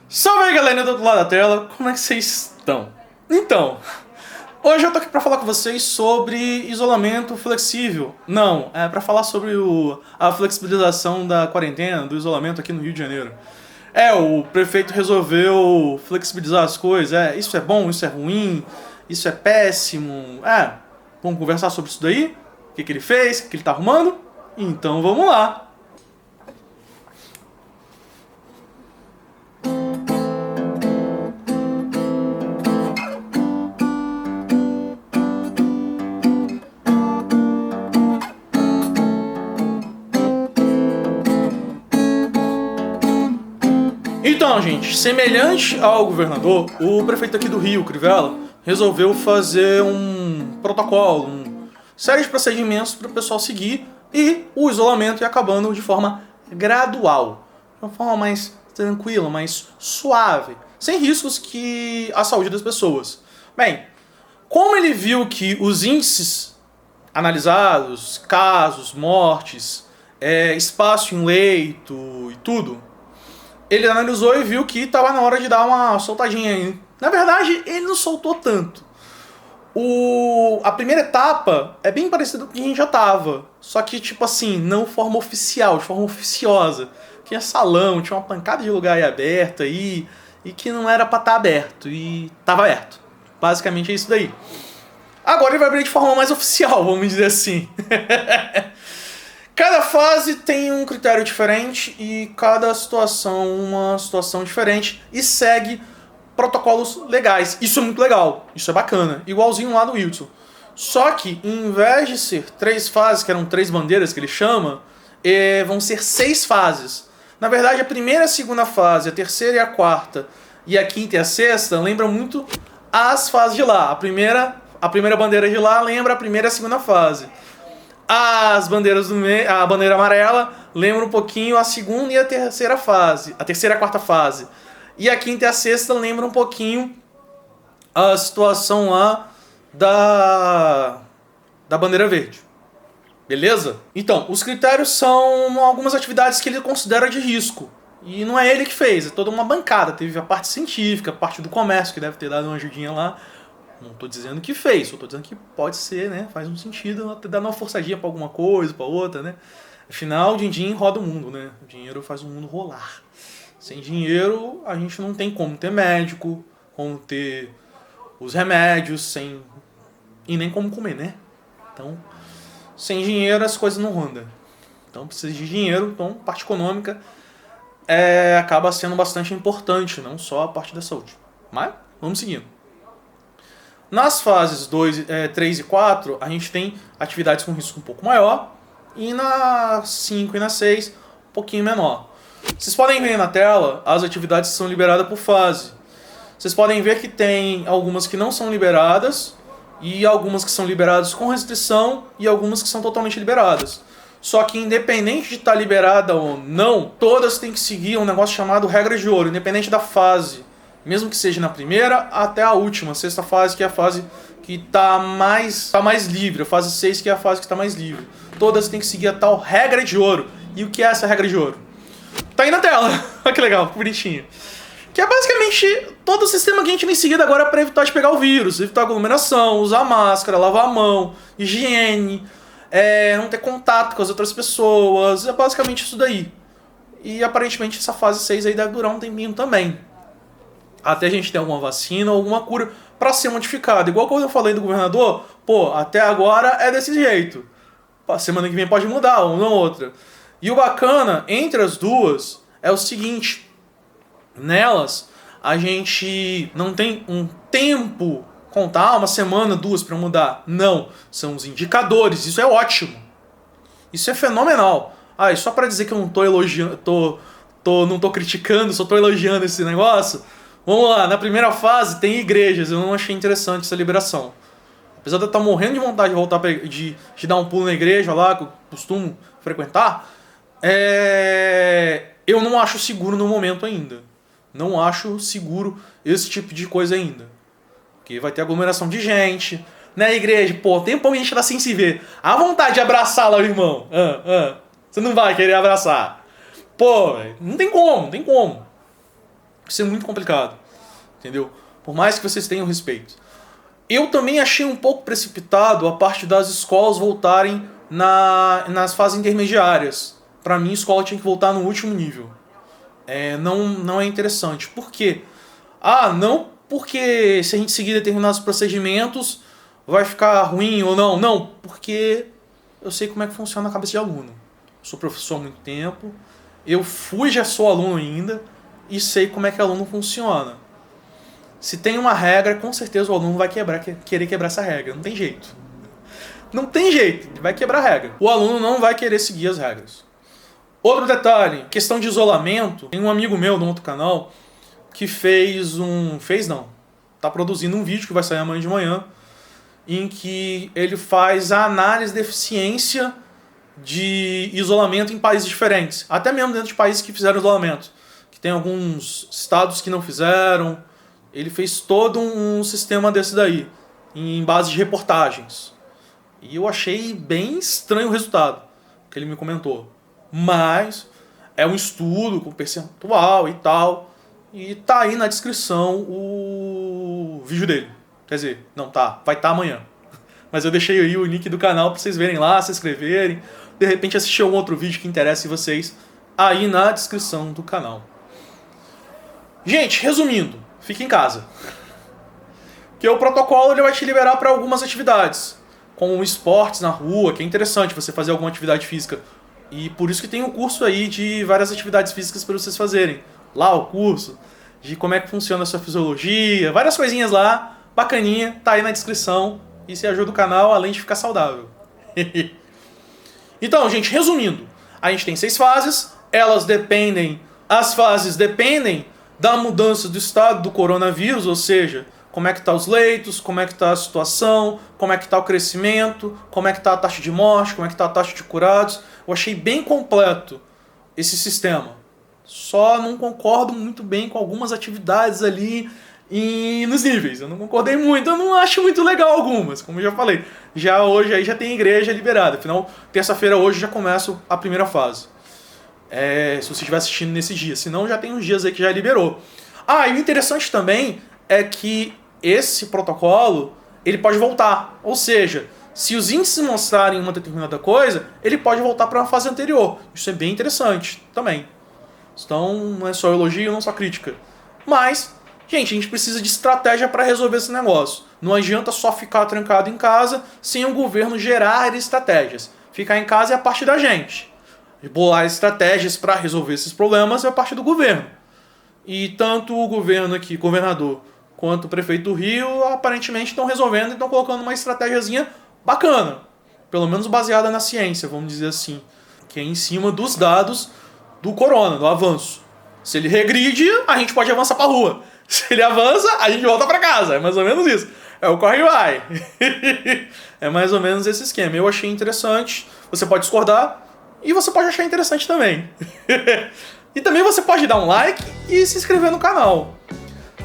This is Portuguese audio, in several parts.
Salve aí, galera do outro lado da tela, como é que vocês estão? Então, hoje eu tô aqui pra falar com vocês sobre isolamento flexível. Não, é pra falar sobre a flexibilização da quarentena, do isolamento aqui no Rio de Janeiro. O prefeito resolveu flexibilizar as coisas, isso é bom, isso é ruim, isso é péssimo. Vamos conversar sobre isso daí? O que ele fez, o que ele tá arrumando? Então vamos lá. Então, gente, semelhante ao governador, o prefeito aqui do Rio, Crivella, resolveu fazer um protocolo, uma série de procedimentos para o pessoal seguir e o isolamento ia acabando de forma gradual, de uma forma mais tranquila, mais suave, sem riscos que a saúde das pessoas. Bem, como ele viu que os índices analisados, casos, mortes, espaço em leito e tudo, ele analisou e viu que estava na hora de dar uma soltadinha aí. Na verdade, ele não soltou tanto. A primeira etapa é bem parecida com o que a gente já tava. Só que, tipo assim, não de forma oficial, de forma oficiosa. Tinha salão, tinha uma pancada de lugar aí aberto aí, e que não era pra estar aberto, e tava aberto. Basicamente é isso daí. Agora ele vai abrir de forma mais oficial, vamos dizer assim. Cada fase tem um critério diferente e cada situação uma situação diferente e segue protocolos legais. Isso é muito legal, isso é bacana. Igualzinho lá do Wilson. Só que, em vez de ser 3 fases, que eram 3 bandeiras que ele chama, vão ser 6 fases. Na verdade, a primeira e a segunda fase, a terceira e a quarta, e a quinta e a sexta lembram muito as fases de lá. A primeira bandeira de lá lembra a primeira e a segunda fase. As bandeiras do meio, a bandeira amarela lembra um pouquinho a segunda e a terceira fase, a terceira e a quarta fase. E a quinta e a sexta lembra um pouquinho a situação lá da bandeira verde. Beleza? Então, os critérios são algumas atividades que ele considera de risco. E não é ele que fez, é toda uma bancada. Teve a parte científica, a parte do comércio, que deve ter dado uma ajudinha lá. Não tô dizendo que fez, só tô dizendo que pode ser, né? Faz um sentido até dar uma forçadinha pra alguma coisa, pra outra, né? Afinal, o din-din roda o mundo, né? O dinheiro faz o mundo rolar. Sem dinheiro, a gente não tem como ter médico, como ter os remédios, e nem como comer, né? Então, sem dinheiro as coisas não andam. Então, precisa de dinheiro, então, parte econômica acaba sendo bastante importante, não só a parte da saúde. Mas, vamos seguindo. Nas fases 3 e 4, a gente tem atividades com risco um pouco maior. E na 5 e na 6, um pouquinho menor. Vocês podem ver na tela as atividades que são liberadas por fase. Vocês podem ver que tem algumas que não são liberadas, e algumas que são liberadas com restrição, e algumas que são totalmente liberadas. Só que independente de estar liberada ou não, todas têm que seguir um negócio chamado regra de ouro, independente da fase. Mesmo que seja na primeira até a última, sexta fase, que é a fase que está mais livre, a fase 6, que é a fase que está mais livre. Todas têm que seguir a tal regra de ouro. E o que é essa regra de ouro? Tá aí na tela. Olha que legal, que bonitinho. Que é basicamente todo o sistema que a gente tem seguido agora para evitar de pegar o vírus, evitar aglomeração, usar máscara, lavar a mão, higiene, não ter contato com as outras pessoas. É basicamente isso daí. E aparentemente essa fase 6 aí deve durar um tempinho também. Até a gente ter alguma vacina ou alguma cura para ser modificada. Igual quando eu falei do governador, até agora é desse jeito. Semana que vem pode mudar, ou não outra. E o bacana, entre as duas, é o seguinte. Nelas, a gente não tem um tempo, contar uma semana, 2 para mudar. Não, são os indicadores, isso é ótimo. Isso é fenomenal. E só para dizer que eu não tô elogiando, não tô criticando, só tô elogiando esse negócio. Vamos lá, na primeira fase tem igrejas, eu não achei interessante essa liberação. Apesar de eu estar morrendo de vontade de voltar de dar um pulo na igreja lá, que eu costumo frequentar, eu não acho seguro no momento ainda. Não acho seguro esse tipo de coisa ainda. Porque vai ter aglomeração de gente, né, igreja? Tem pouco a gente tá sem se ver. A vontade de abraçar lá o irmão. Você não vai querer abraçar. Não tem como, não tem como. Isso é muito complicado, entendeu? Por mais que vocês tenham respeito. Eu também achei um pouco precipitado a parte das escolas voltarem nas fases intermediárias. Para mim, a escola tinha que voltar no último nível. Não é interessante. Por quê? Não porque se a gente seguir determinados procedimentos vai ficar ruim ou não. Não, porque eu sei como é que funciona a cabeça de aluno. Eu sou professor há muito tempo, já sou aluno ainda e sei como é que aluno funciona. Se tem uma regra, com certeza o aluno vai querer quebrar essa regra. Não tem jeito. Não tem jeito, ele vai quebrar a regra. O aluno não vai querer seguir as regras. Outro detalhe, questão de isolamento. Tem um amigo meu no outro canal que tá produzindo um vídeo que vai sair amanhã de manhã, em que ele faz a análise da eficiência de isolamento em países diferentes. Até mesmo dentro de países que fizeram isolamento. Que tem alguns estados que não fizeram. Ele fez todo um sistema desse daí, em base de reportagens. E eu achei bem estranho o resultado que ele me comentou. Mas é um estudo com percentual e tal. E tá aí na descrição o vídeo dele. Quer dizer, não tá, vai estar amanhã. Mas eu deixei aí o link do canal pra vocês verem lá, se inscreverem. De repente assistir algum outro vídeo que interesse vocês aí na descrição do canal. Gente, resumindo, fique em casa. Que o protocolo ele vai te liberar para algumas atividades, como esportes na rua, que é interessante você fazer alguma atividade física. E por isso que tem um curso aí de várias atividades físicas para vocês fazerem. Lá o curso de como é que funciona a sua fisiologia, várias coisinhas lá, bacaninha, tá aí na descrição. E se ajuda o canal, além de ficar saudável. Então, gente, resumindo, a gente tem 6 fases, as fases dependem da mudança do estado do coronavírus, ou seja, como é que tá os leitos, como é que tá a situação, como é que tá o crescimento, como é que tá a taxa de morte, como é que tá a taxa de curados. Eu achei bem completo esse sistema. Só não concordo muito bem com algumas atividades ali nos níveis. Eu não concordei muito, eu não acho muito legal algumas, como eu já falei. Já hoje aí já tem igreja liberada, afinal, terça-feira hoje já começa a primeira fase. Se você estiver assistindo nesse dia, senão já tem uns dias aí que já liberou. E o interessante também é que esse protocolo, ele pode voltar. Ou seja, se os índices mostrarem uma determinada coisa, ele pode voltar para uma fase anterior. Isso é bem interessante também. Então, não é só elogio, não só crítica. Mas, gente, a gente precisa de estratégia para resolver esse negócio. Não adianta só ficar trancado em casa sem o governo gerar estratégias. Ficar em casa é a parte da gente. Bolar estratégias para resolver esses problemas é a parte do governo. E tanto o governo aqui, governador, quanto o prefeito do Rio, aparentemente estão resolvendo e estão colocando uma estratégiazinha bacana. Pelo menos baseada na ciência, vamos dizer assim. Que é em cima dos dados do corona, do avanço. Se ele regride, a gente pode avançar pra rua. Se ele avança, a gente volta pra casa. É mais ou menos isso. É o corre e vai. É mais ou menos esse esquema. Eu achei interessante. Você pode discordar e você pode achar interessante também. E também você pode dar um like e se inscrever no canal.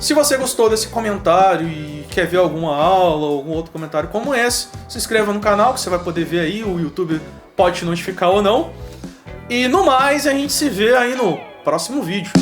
Se você gostou desse comentário e quer ver alguma aula ou algum outro comentário como esse, se inscreva no canal que você vai poder ver aí. O YouTube pode te notificar ou não. E no mais, a gente se vê aí no próximo vídeo.